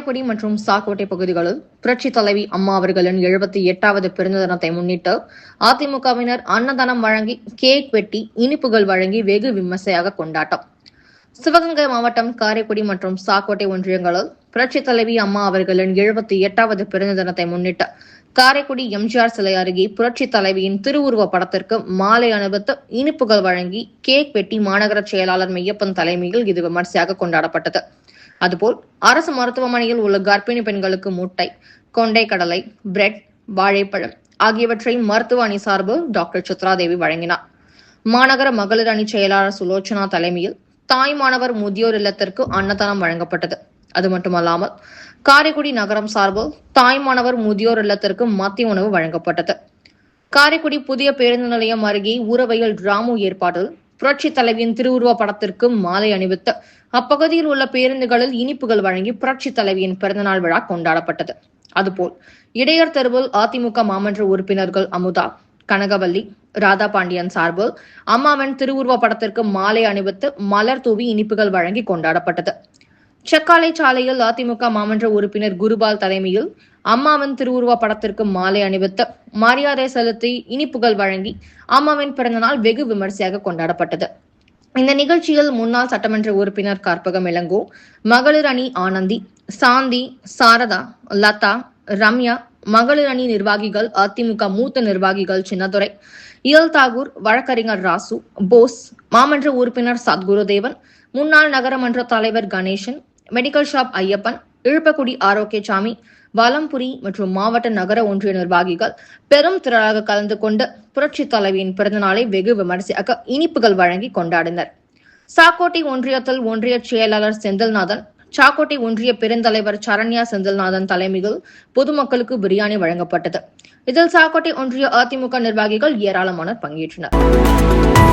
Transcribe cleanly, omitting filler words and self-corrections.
காரைக்குடி மற்றும் சாக்கோட்டை பகுதிகளில் புரட்சித் தலைவி அம்மா அவர்களின் 78வது பிறந்த தினத்தை முன்னிட்டு அதிமுகவினர் அன்னதானம் வழங்கி கேக் வெட்டி இனிப்புகள் வழங்கி வெகு விமர்சையாக கொண்டாட்டம். சிவகங்கை மாவட்டம் காரைக்குடி மற்றும் சாக்கோட்டை ஒன்றியங்களில் புரட்சித் தலைவி அம்மா அவர்களின் 78வது பிறந்த தினத்தை முன்னிட்டு காரைக்குடி எம்ஜிஆர் சிலை அருகே புரட்சித் தலைவியின் திருவுருவ படத்திற்கு மாலை அணிவித்து இனிப்புகள் வழங்கி கேக் வெட்டி மாநகர செயலாளர் மெய்யப்பன் தலைமையில் இது விமர்சையாக கொண்டாடப்பட்டது. அதுபோல் அரசு மருத்துவமனையில் உள்ள கர்ப்பிணி பெண்களுக்கு முட்டை, கொண்டை கடலை, பிரெட், வாழைப்பழம் ஆகியவற்றை மருத்துவ அணி சார்பில் டாக்டர் சித்ராதேவி வழங்கினார். மாநகர மகளிர் அணி செயலாளர் சுலோச்சனா தலைமையில் தாய் மாணவர் முதியோர் இல்லத்திற்கு அன்னதானம் வழங்கப்பட்டது. அது மட்டுமல்லாமல் காரைக்குடி நகரம் சார்பில் தாய் மாணவர் முதியோர் இல்லத்திற்கு மதிய உணவு வழங்கப்பட்டது. காரைக்குடி புதிய பேருந்து நிலையம் அருகே ஊரவையில் ராமு ஏற்பாட்டில் புரட்சி தலைவியின் திருவுருவ படத்திற்கு மாலை அணிவித்து அப்பகுதியில் உள்ள பேருந்துகளில் இனிப்புகள் வழங்கி புரட்சி தலைவியின் பிறந்தநாள் விழா கொண்டாடப்பட்டது. அதுபோல் இடையர் தெருவில் அதிமுக மாமன்ற உறுப்பினர்கள் அமுதா, கனகவல்லி, ராதா பாண்டியன் சார்பில் அம்மாவின் திருவுருவ படத்திற்கு மாலை அணிவித்து மலர் தூவி இனிப்புகள் வழங்கி கொண்டாடப்பட்டது. செக்காலை சாலையில் அதிமுக மாமன்ற உறுப்பினர் குருபால் தலைமையில் அம்மாவின் திருவுருவ படத்திற்கு மாலை அணிவித்து மரியாதை செலுத்தி இனிப்புகள் வழங்கி அம்மாவின் பிறந்தநாள் வெகு விமர்சையாக கொண்டாடப்பட்டது. இந்த நிகழ்ச்சியில் முன்னாள் சட்டமன்ற உறுப்பினர் கற்பகம் இளங்கோ, மகளிர் அணி ஆனந்தி, சாந்தி, சாரதா, லதா, ரம்யா, மகளிர் அணி நிர்வாகிகள், அதிமுக மூத்த நிர்வாகிகள் சின்னதுரை, இயல் தாகூர், வழக்கறிஞர் ராசு, போஸ், மாமன்ற உறுப்பினர் சத்குருதேவன், முன்னாள் நகரமன்ற தலைவர் கணேசன், மெடிக்கல் ஷாப் ஐயப்பன், இழுப்பக்குடி ஆரோக்கியசாமி, வலம்புரி மற்றும் மாவட்ட நகர ஒன்றிய நிர்வாகிகள் பெரும் திரளாக கலந்து கொண்டு புரட்சி தலைவியின் பிறந்தநாளை வெகு விமர்சையாக இனிப்புகள் வழங்கி கொண்டாடினர். சாக்கோட்டை ஒன்றியத்தில் ஒன்றிய செயலாளர் செந்தில்நாதன், சாக்கோட்டை ஒன்றிய பெருந்தலைவர் சரண்யா செந்தில்நாதன் தலைமையில் பொதுமக்களுக்கு பிரியாணி வழங்கப்பட்டது. இதில் சாக்கோட்டை ஒன்றிய அதிமுக நிர்வாகிகள் ஏராளமானோர் பங்கேற்றனர்.